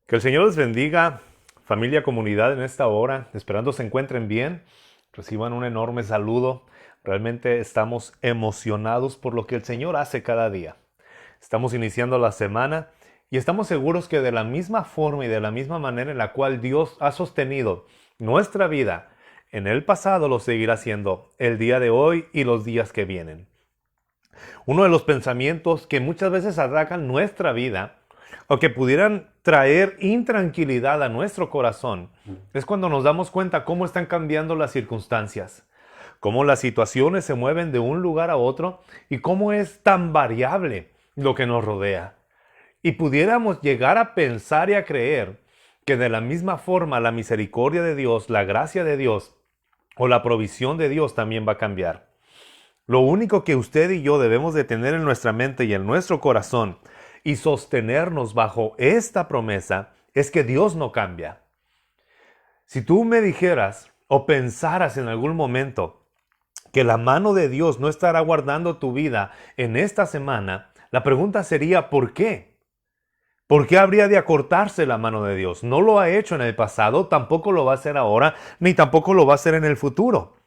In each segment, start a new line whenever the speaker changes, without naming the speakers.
Que el Señor les bendiga, familia, comunidad, en esta hora. Esperando se encuentren bien, reciban un enorme saludo. Realmente estamos emocionados por lo que el Señor hace cada día. Estamos iniciando la semana y estamos seguros que de la misma forma y de la misma manera en la cual Dios ha sostenido nuestra vida en el pasado, lo seguirá haciendo el día de hoy y los días que vienen. Uno de los pensamientos que muchas veces atacan nuestra vida o que pudieran traer intranquilidad a nuestro corazón es cuando nos damos cuenta cómo están cambiando las circunstancias, cómo las situaciones se mueven de un lugar a otro y cómo es tan variable lo que nos rodea. Y pudiéramos llegar a pensar y a creer que de la misma forma la misericordia de Dios, la gracia de Dios o la provisión de Dios también va a cambiar. Lo único que usted y yo debemos de tener en nuestra mente y en nuestro corazón y sostenernos bajo esta promesa es que Dios no cambia. Si tú me dijeras o pensaras en algún momento que la mano de Dios no estará guardando tu vida en esta semana, la pregunta sería ¿por qué? ¿Por qué habría de acortarse la mano de Dios? No lo ha hecho en el pasado, tampoco lo va a hacer ahora, ni tampoco lo va a hacer en el futuro.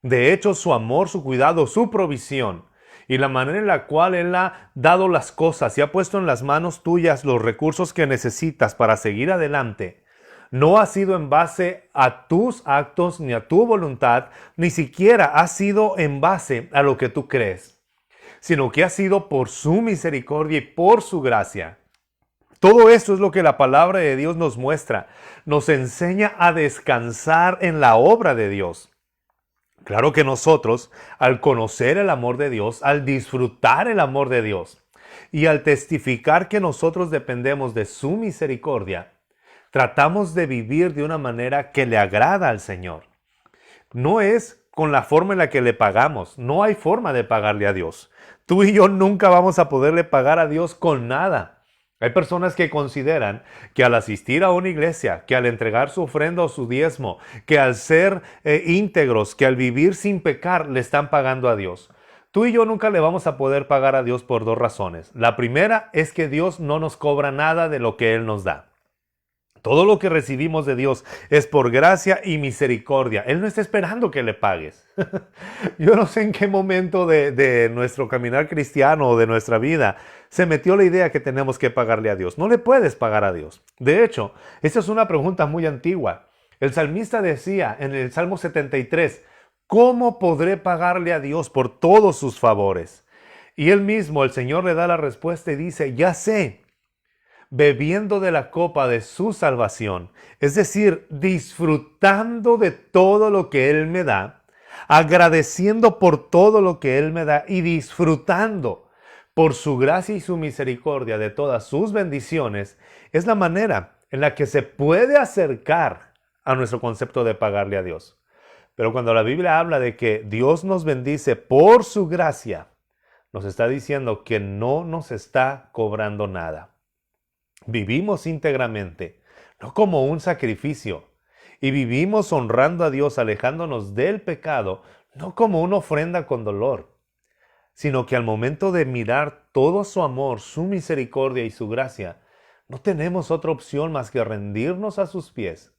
De hecho, su amor, su cuidado, su provisión y la manera en la cual Él ha dado las cosas y ha puesto en las manos tuyas los recursos que necesitas para seguir adelante, no ha sido en base a tus actos ni a tu voluntad, ni siquiera ha sido en base a lo que tú crees, sino que ha sido por su misericordia y por su gracia. Todo esto es lo que la palabra de Dios nos muestra. Nos enseña a descansar en la obra de Dios. Claro que nosotros, al conocer el amor de Dios, al disfrutar el amor de Dios y al testificar que nosotros dependemos de su misericordia, tratamos de vivir de una manera que le agrada al Señor. No es con la forma en la que le pagamos, no hay forma de pagarle a Dios. Tú y yo nunca vamos a poderle pagar a Dios con nada. Hay personas que consideran que al asistir a una iglesia, que al entregar su ofrenda o su diezmo, que al ser íntegros, que al vivir sin pecar, le están pagando a Dios. Tú y yo nunca le vamos a poder pagar a Dios por dos razones. La primera es que Dios no nos cobra nada de lo que Él nos da. Todo lo que recibimos de Dios es por gracia y misericordia. Él no está esperando que le pagues. Yo no sé en qué momento de nuestro caminar cristiano o de nuestra vida se metió la idea que tenemos que pagarle a Dios. No le puedes pagar a Dios. De hecho, esta es una pregunta muy antigua. El salmista decía en el Salmo 73, ¿cómo podré pagarle a Dios por todos sus favores? Y él mismo, el Señor, le da la respuesta y dice, ya sé, bebiendo de la copa de su salvación, es decir, disfrutando de todo lo que Él me da, agradeciendo por todo lo que Él me da y disfrutando por su gracia y su misericordia de todas sus bendiciones, es la manera en la que se puede acercar a nuestro concepto de pagarle a Dios. Pero cuando la Biblia habla de que Dios nos bendice por su gracia, nos está diciendo que no nos está cobrando nada. Vivimos íntegramente, no como un sacrificio, y vivimos honrando a Dios, alejándonos del pecado, no como una ofrenda con dolor, sino que al momento de mirar todo su amor, su misericordia y su gracia, no tenemos otra opción más que rendirnos a sus pies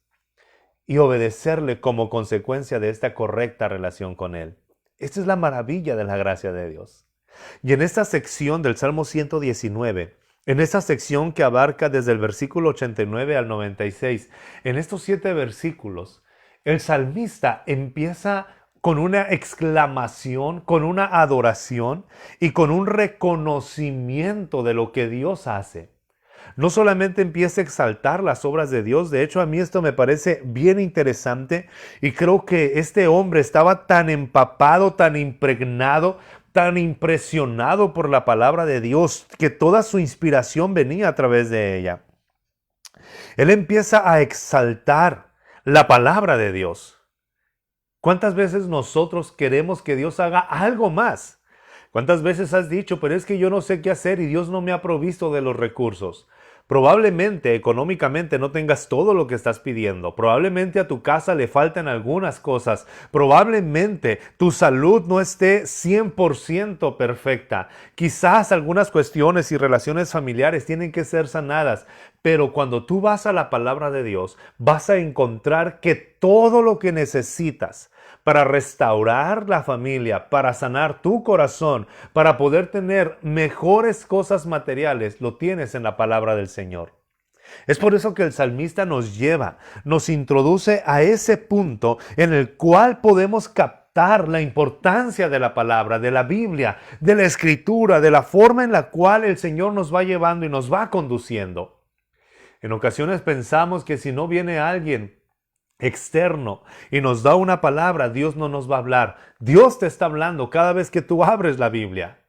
y obedecerle como consecuencia de esta correcta relación con Él. Esta es la maravilla de la gracia de Dios. Y en esta sección del Salmo 119, en esta sección que abarca desde el versículo 89 al 96, en estos 7 versículos, el salmista empieza con una exclamación, con una adoración y con un reconocimiento de lo que Dios hace. No solamente empieza a exaltar las obras de Dios, de hecho a mí esto me parece bien interesante y creo que este hombre estaba tan empapado, tan impregnado, tan impresionado por la palabra de Dios, que toda su inspiración venía a través de ella. Él empieza a exaltar la palabra de Dios. ¿Cuántas veces nosotros queremos que Dios haga algo más? ¿Cuántas veces has dicho, pero es que yo no sé qué hacer y Dios no me ha provisto de los recursos? Probablemente económicamente no tengas todo lo que estás pidiendo. Probablemente a tu casa le faltan algunas cosas. Probablemente tu salud no esté 100% perfecta. Quizás algunas cuestiones y relaciones familiares tienen que ser sanadas. Pero cuando tú vas a la palabra de Dios, vas a encontrar que todo lo que necesitas para restaurar la familia, para sanar tu corazón, para poder tener mejores cosas materiales, lo tienes en la palabra del Señor. Es por eso que el salmista nos lleva, nos introduce a ese punto en el cual podemos captar la importancia de la palabra, de la Biblia, de la Escritura, de la forma en la cual el Señor nos va llevando y nos va conduciendo. En ocasiones pensamos que si no viene alguien externo y nos da una palabra, Dios no nos va a hablar. Dios te está hablando cada vez que tú abres la Biblia.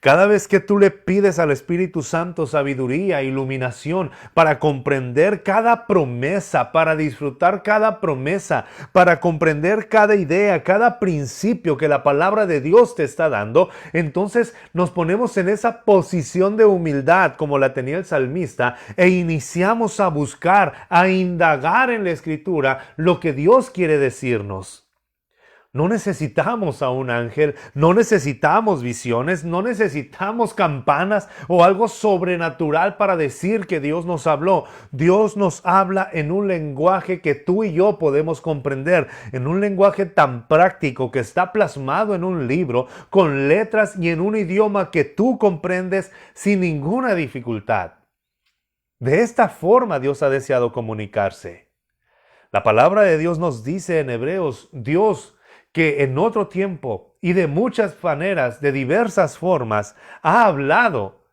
Cada vez que tú le pides al Espíritu Santo sabiduría, iluminación, para comprender cada promesa, para disfrutar cada promesa, para comprender cada idea, cada principio que la palabra de Dios te está dando, entonces nos ponemos en esa posición de humildad como la tenía el salmista e iniciamos a buscar, a indagar en la Escritura lo que Dios quiere decirnos. No necesitamos a un ángel, no necesitamos visiones, no necesitamos campanas o algo sobrenatural para decir que Dios nos habló. Dios nos habla en un lenguaje que tú y yo podemos comprender, en un lenguaje tan práctico que está plasmado en un libro, con letras y en un idioma que tú comprendes sin ninguna dificultad. De esta forma Dios ha deseado comunicarse. La palabra de Dios nos dice en Hebreos, Dios, que en otro tiempo y de muchas maneras, de diversas formas, ha hablado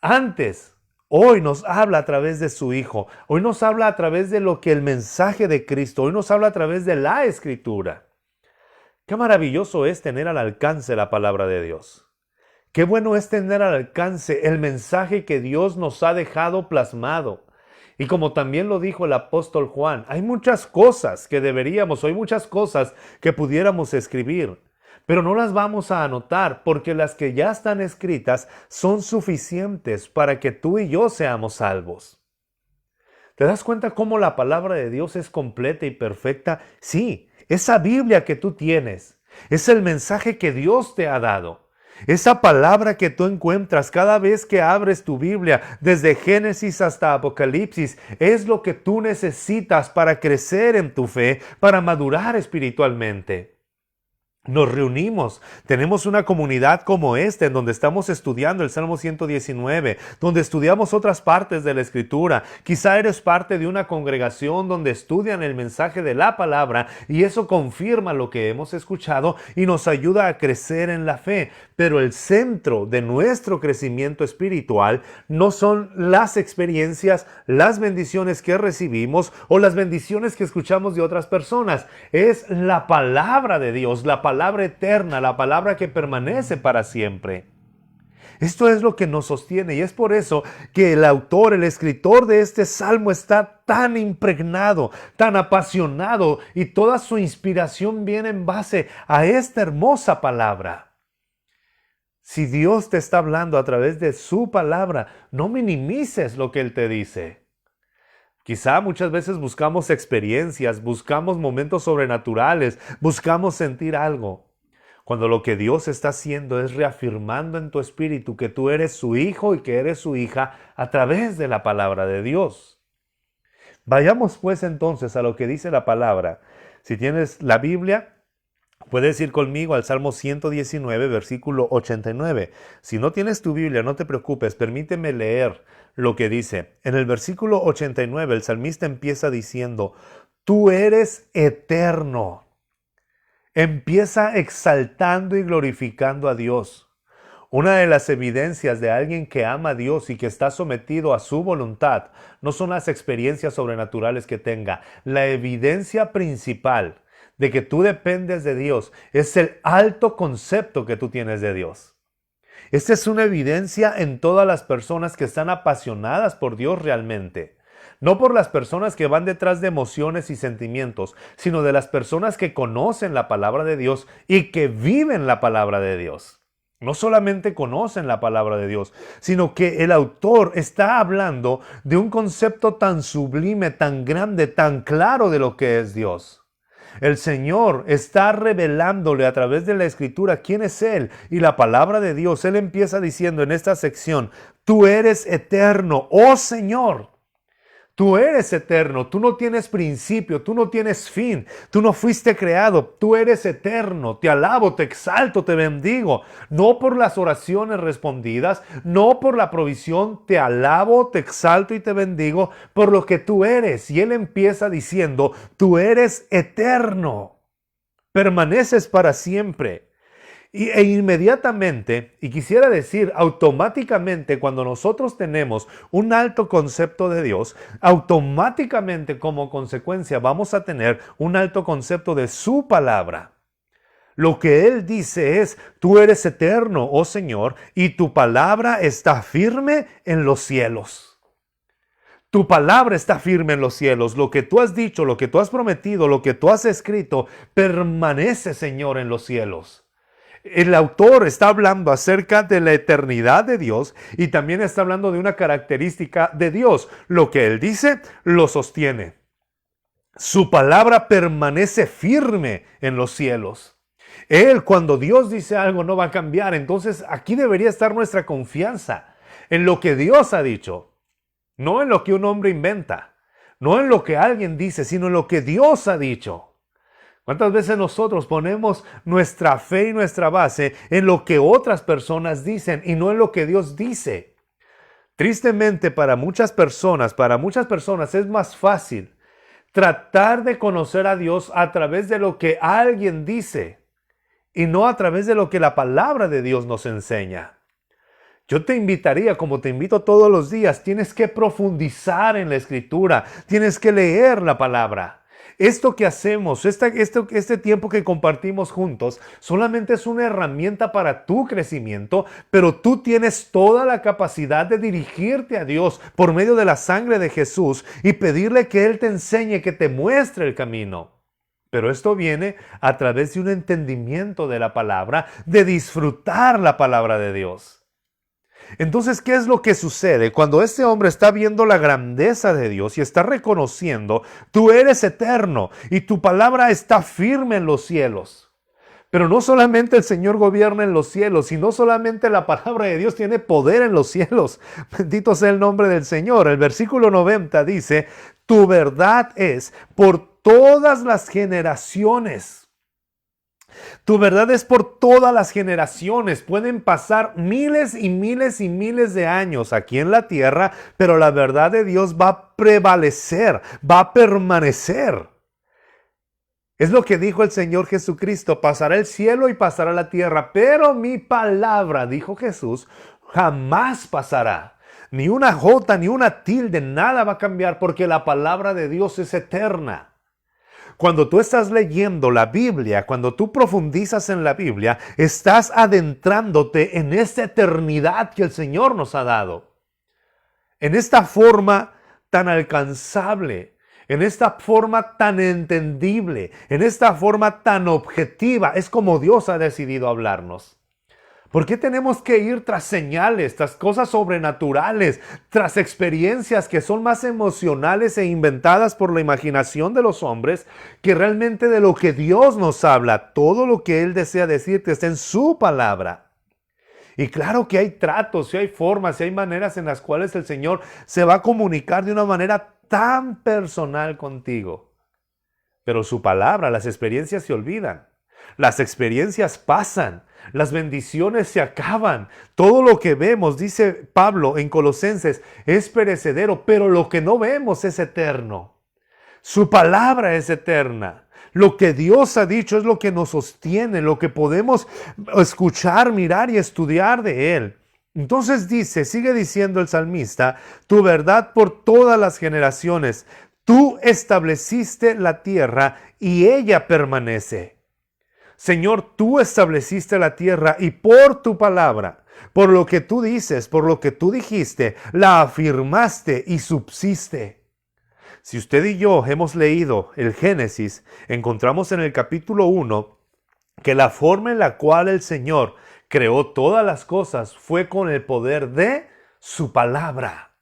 antes. Hoy nos habla a través de su Hijo. Hoy nos habla a través de lo que el mensaje de Cristo. Hoy nos habla a través de la Escritura. Qué maravilloso es tener al alcance la palabra de Dios. Qué bueno es tener al alcance el mensaje que Dios nos ha dejado plasmado. Y como también lo dijo el apóstol Juan, hay muchas cosas que hay muchas cosas que pudiéramos escribir, pero no las vamos a anotar porque las que ya están escritas son suficientes para que tú y yo seamos salvos. ¿Te das cuenta cómo la palabra de Dios es completa y perfecta? Sí, esa Biblia que tú tienes es el mensaje que Dios te ha dado. Esa palabra que tú encuentras cada vez que abres tu Biblia, desde Génesis hasta Apocalipsis, es lo que tú necesitas para crecer en tu fe, para madurar espiritualmente. Nos reunimos, tenemos una comunidad como esta en donde estamos estudiando el Salmo 119, donde estudiamos otras partes de la Escritura. Quizá eres parte de una congregación donde estudian el mensaje de la palabra y eso confirma lo que hemos escuchado y nos ayuda a crecer en la fe. Pero el centro de nuestro crecimiento espiritual no son las experiencias, las bendiciones que recibimos o las bendiciones que escuchamos de otras personas. Es la palabra de Dios, la palabra eterna, la palabra que permanece para siempre. Esto es lo que nos sostiene y es por eso que el autor, el escritor de este salmo está tan impregnado, tan apasionado y toda su inspiración viene en base a esta hermosa palabra. Si Dios te está hablando a través de su palabra, no minimices lo que Él te dice. Quizá muchas veces buscamos experiencias, buscamos momentos sobrenaturales, buscamos sentir algo. Cuando lo que Dios está haciendo es reafirmando en tu espíritu que tú eres su hijo y que eres su hija a través de la palabra de Dios. Vayamos pues entonces a lo que dice la palabra. Si tienes la Biblia, puedes ir conmigo al Salmo 119, versículo 89. Si no tienes tu Biblia, no te preocupes, permíteme leer lo que dice. En el versículo 89, el salmista empieza diciendo, tú eres eterno. Empieza exaltando y glorificando a Dios. Una de las evidencias de alguien que ama a Dios y que está sometido a su voluntad no son las experiencias sobrenaturales que tenga. La evidencia principal de que tú dependes de Dios es el alto concepto que tú tienes de Dios. Esta es una evidencia en todas las personas que están apasionadas por Dios realmente. No por las personas que van detrás de emociones y sentimientos, sino de las personas que conocen la palabra de Dios y que viven la palabra de Dios. No solamente conocen la palabra de Dios, sino que el autor está hablando de un concepto tan sublime, tan grande, tan claro de lo que es Dios. El Señor está revelándole a través de la Escritura quién es Él y la palabra de Dios. Él empieza diciendo en esta sección, tú eres eterno, oh Señor. Tú eres eterno, tú no tienes principio, tú no tienes fin, tú no fuiste creado, tú eres eterno. Te alabo, te exalto, te bendigo. No por las oraciones respondidas, no por la provisión, te alabo, te exalto y te bendigo por lo que tú eres. Y Él empieza diciendo, tú eres eterno, permaneces para siempre. E inmediatamente, y quisiera decir automáticamente, cuando nosotros tenemos un alto concepto de Dios, automáticamente como consecuencia vamos a tener un alto concepto de su palabra. Lo que Él dice es, tú eres eterno, oh Señor, y tu palabra está firme en los cielos. Tu palabra está firme en los cielos. Lo que tú has dicho, lo que tú has prometido, lo que tú has escrito, permanece, Señor, en los cielos. El autor está hablando acerca de la eternidad de Dios y también está hablando de una característica de Dios. Lo que Él dice, lo sostiene. Su palabra permanece firme en los cielos. Él, cuando Dios dice algo, no va a cambiar. Entonces, aquí debería estar nuestra confianza en lo que Dios ha dicho. No en lo que un hombre inventa. No en lo que alguien dice, sino en lo que Dios ha dicho. ¿Cuántas veces nosotros ponemos nuestra fe y nuestra base en lo que otras personas dicen y no en lo que Dios dice? Tristemente para muchas personas es más fácil tratar de conocer a Dios a través de lo que alguien dice y no a través de lo que la palabra de Dios nos enseña. Yo te invitaría, como te invito todos los días, tienes que profundizar en la Escritura, tienes que leer la palabra. Esto que hacemos, este tiempo que compartimos juntos, solamente es una herramienta para tu crecimiento, pero tú tienes toda la capacidad de dirigirte a Dios por medio de la sangre de Jesús y pedirle que Él te enseñe, que te muestre el camino. Pero esto viene a través de un entendimiento de la palabra, de disfrutar la palabra de Dios. Entonces, ¿qué es lo que sucede cuando este hombre está viendo la grandeza de Dios y está reconociendo, tú eres eterno y tu palabra está firme en los cielos? Pero no solamente el Señor gobierna en los cielos, sino solamente la palabra de Dios tiene poder en los cielos. Bendito sea el nombre del Señor. El versículo 90 dice, tu verdad es por todas las generaciones. Tu verdad es por todas las generaciones. Pueden pasar miles y miles y miles de años aquí en la tierra, pero la verdad de Dios va a prevalecer, va a permanecer. Es lo que dijo el Señor Jesucristo, pasará el cielo y pasará la tierra, pero mi palabra, dijo Jesús, jamás pasará. Ni una jota, ni una tilde, nada va a cambiar porque la palabra de Dios es eterna. Cuando tú estás leyendo la Biblia, cuando tú profundizas en la Biblia, estás adentrándote en esta eternidad que el Señor nos ha dado. En esta forma tan alcanzable, en esta forma tan entendible, en esta forma tan objetiva, es como Dios ha decidido hablarnos. ¿Por qué tenemos que ir tras señales, tras cosas sobrenaturales, tras experiencias que son más emocionales e inventadas por la imaginación de los hombres que realmente de lo que Dios nos habla? Todo lo que Él desea decirte está en su palabra. Y claro que hay tratos, y hay formas, y hay maneras en las cuales el Señor se va a comunicar de una manera tan personal contigo. Pero su palabra, las experiencias se olvidan. Las experiencias pasan. Las bendiciones se acaban. Todo lo que vemos, dice Pablo en Colosenses, es perecedero, pero lo que no vemos es eterno. Su palabra es eterna. Lo que Dios ha dicho es lo que nos sostiene, lo que podemos escuchar, mirar y estudiar de Él. Entonces sigue diciendo el salmista, tu verdad por todas las generaciones. Tú estableciste la tierra y ella permanece. Señor, tú estableciste la tierra y por tu palabra, por lo que tú dices, por lo que tú dijiste, la afirmaste y subsiste. Si usted y yo hemos leído el Génesis, encontramos en el capítulo 1 que la forma en la cual el Señor creó todas las cosas fue con el poder de su palabra.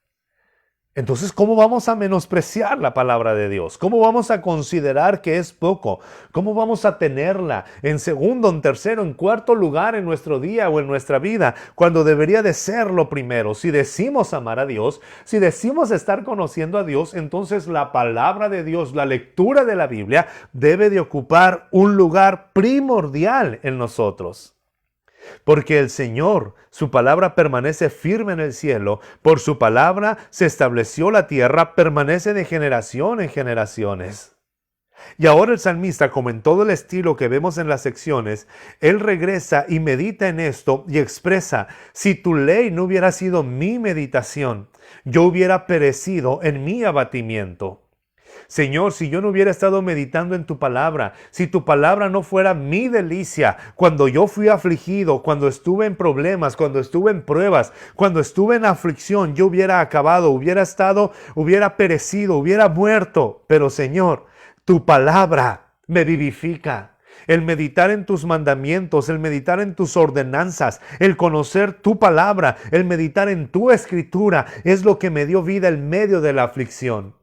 Entonces, ¿cómo vamos a menospreciar la palabra de Dios? ¿Cómo vamos a considerar que es poco? ¿Cómo vamos a tenerla en segundo, en tercero, en cuarto lugar en nuestro día o en nuestra vida, cuando debería de ser lo primero? Si decimos amar a Dios, si decimos estar conociendo a Dios, entonces la palabra de Dios, la lectura de la Biblia, debe de ocupar un lugar primordial en nosotros. Porque el Señor, su palabra permanece firme en el cielo, por su palabra se estableció la tierra, permanece de generación en generaciones. Y ahora el salmista, como en todo el estilo que vemos en las secciones, él regresa y medita en esto y expresa: si tu ley no hubiera sido mi meditación, yo hubiera perecido en mi abatimiento. Señor, si yo no hubiera estado meditando en tu palabra, si tu palabra no fuera mi delicia, cuando yo fui afligido, cuando estuve en problemas, cuando estuve en pruebas, cuando estuve en aflicción, yo hubiera acabado, hubiera perecido, hubiera muerto. Pero Señor, tu palabra me vivifica. El meditar en tus mandamientos, el meditar en tus ordenanzas, el conocer tu palabra, el meditar en tu escritura, es lo que me dio vida en medio de la aflicción.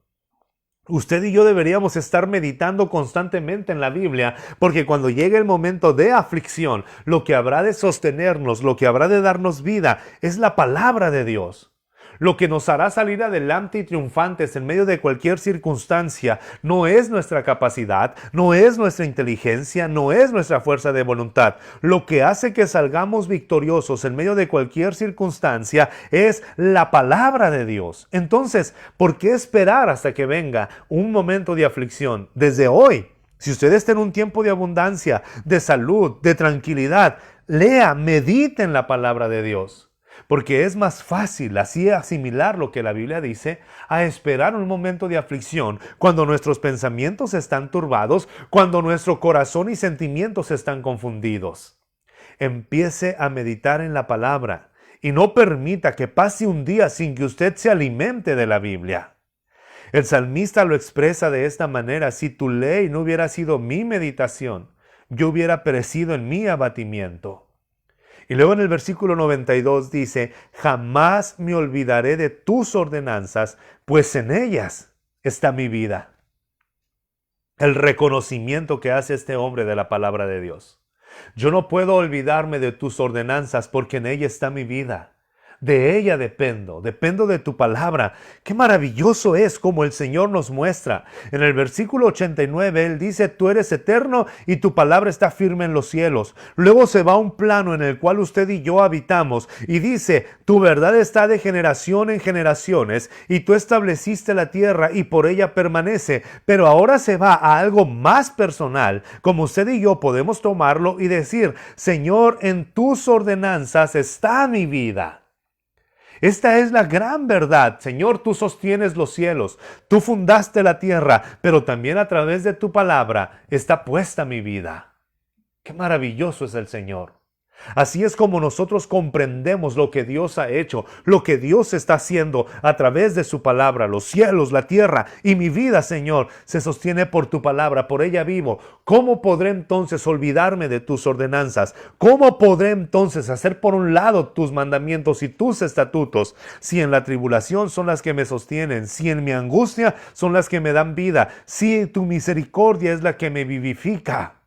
Usted y yo deberíamos estar meditando constantemente en la Biblia, porque cuando llegue el momento de aflicción, lo que habrá de sostenernos, lo que habrá de darnos vida, es la palabra de Dios. Lo que nos hará salir adelante y triunfantes en medio de cualquier circunstancia no es nuestra capacidad, no es nuestra inteligencia, no es nuestra fuerza de voluntad. Lo que hace que salgamos victoriosos en medio de cualquier circunstancia es la palabra de Dios. Entonces, ¿por qué esperar hasta que venga un momento de aflicción? Desde hoy, si usted está en un tiempo de abundancia, de salud, de tranquilidad, lea, medite en la palabra de Dios. Porque es más fácil así asimilar lo que la Biblia dice a esperar un momento de aflicción cuando nuestros pensamientos están turbados, cuando nuestro corazón y sentimientos están confundidos. Empiece a meditar en la palabra y no permita que pase un día sin que usted se alimente de la Biblia. El salmista lo expresa de esta manera: si tu ley no hubiera sido mi meditación, yo hubiera perecido en mi abatimiento. Y luego en el versículo 92 dice: jamás me olvidaré de tus ordenanzas, pues en ellas está mi vida. El reconocimiento que hace este hombre de la palabra de Dios. Yo no puedo olvidarme de tus ordenanzas porque en ella está mi vida. De ella dependo de tu palabra. Qué maravilloso es como el Señor nos muestra. En el versículo 89 Él dice: tú eres eterno y tu palabra está firme en los cielos. Luego se va a un plano en el cual usted y yo habitamos y dice: tu verdad está de generación en generaciones y tú estableciste la tierra y por ella permanece. Pero ahora se va a algo más personal, como usted y yo podemos tomarlo y decir: Señor, en tus ordenanzas está mi vida. Esta es la gran verdad. Señor, tú sostienes los cielos, tú fundaste la tierra, pero también a través de tu palabra está puesta mi vida. Qué maravilloso es el Señor. Así es como nosotros comprendemos lo que Dios ha hecho, lo que Dios está haciendo a través de su palabra. Los cielos, la tierra y mi vida, Señor, se sostiene por tu palabra, por ella vivo. ¿Cómo podré entonces olvidarme de tus ordenanzas? ¿Cómo podré entonces hacer por un lado tus mandamientos y tus estatutos? Si en la tribulación son las que me sostienen, si en mi angustia son las que me dan vida, si tu misericordia es la que me vivifica.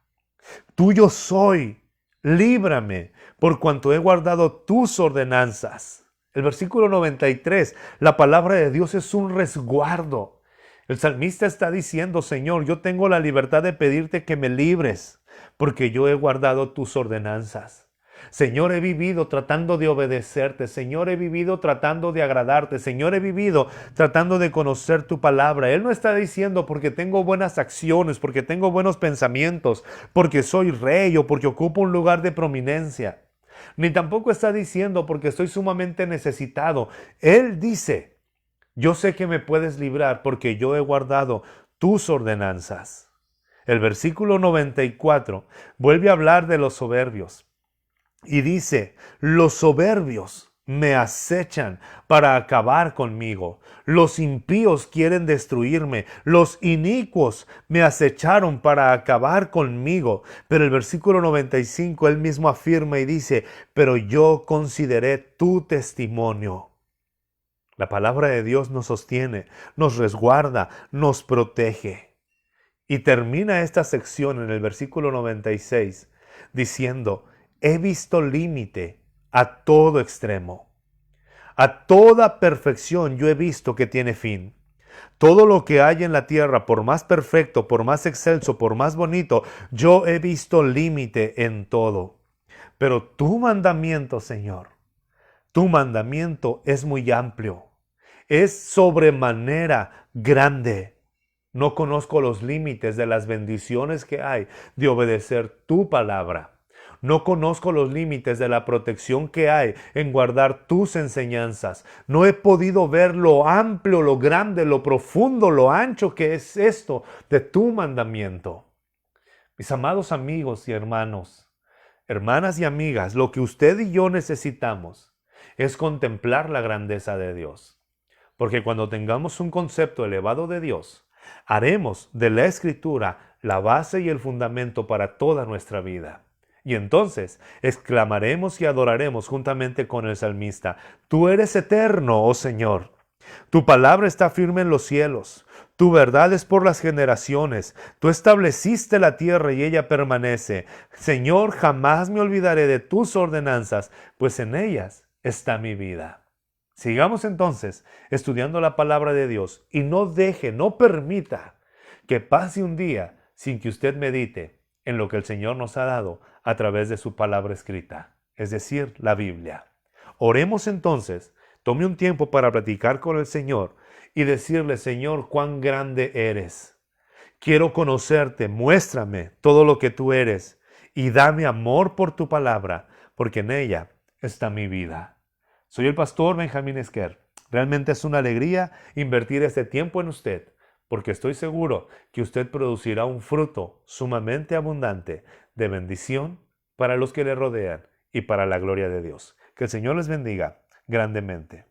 Tuyo soy. Líbrame, por cuanto he guardado tus ordenanzas. El versículo 93, la palabra de Dios es un resguardo. El salmista está diciendo: Señor, yo tengo la libertad de pedirte que me libres, porque yo he guardado tus ordenanzas. Señor, he vivido tratando de obedecerte. Señor, he vivido tratando de agradarte. Señor, he vivido tratando de conocer tu palabra. Él no está diciendo porque tengo buenas acciones, porque tengo buenos pensamientos, porque soy rey o porque ocupo un lugar de prominencia. Ni tampoco está diciendo porque estoy sumamente necesitado. Él dice: yo sé que me puedes librar porque yo he guardado tus ordenanzas. El versículo 94 vuelve a hablar de los soberbios. Y dice: los soberbios me acechan para acabar conmigo. Los impíos quieren destruirme. Los inicuos me acecharon para acabar conmigo. Pero el versículo 95 él mismo afirma y dice: pero yo consideré tu testimonio. La palabra de Dios nos sostiene, nos resguarda, nos protege. Y termina esta sección en el versículo 96 diciendo, he visto límite a todo extremo. A toda perfección yo he visto que tiene fin. Todo lo que hay en la tierra, por más perfecto, por más excelso, por más bonito, yo he visto límite en todo. Pero tu mandamiento, Señor, tu mandamiento es muy amplio, es sobremanera grande. No conozco los límites de las bendiciones que hay de obedecer tu palabra. No conozco los límites de la protección que hay en guardar tus enseñanzas. No he podido ver lo amplio, lo grande, lo profundo, lo ancho que es esto de tu mandamiento. Mis amados amigos y hermanos, hermanas y amigas, lo que usted y yo necesitamos es contemplar la grandeza de Dios. Porque cuando tengamos un concepto elevado de Dios, haremos de la Escritura la base y el fundamento para toda nuestra vida. Y entonces exclamaremos y adoraremos juntamente con el salmista, tú eres eterno, oh Señor. Tu palabra está firme en los cielos. Tu verdad es por las generaciones. Tú estableciste la tierra y ella permanece. Señor, jamás me olvidaré de tus ordenanzas, pues en ellas está mi vida. Sigamos entonces estudiando la palabra de Dios y no permita que pase un día sin que usted medite en lo que el Señor nos ha dado a través de su palabra escrita, es decir, la Biblia. Oremos entonces, tome un tiempo para platicar con el Señor y decirle, Señor, cuán grande eres. Quiero conocerte, muéstrame todo lo que tú eres y dame amor por tu palabra, porque en ella está mi vida. Soy el pastor Benjamín Esquer. Realmente es una alegría invertir este tiempo en usted, porque estoy seguro que usted producirá un fruto sumamente abundante de bendición para los que le rodean y para la gloria de Dios. Que el Señor les bendiga grandemente.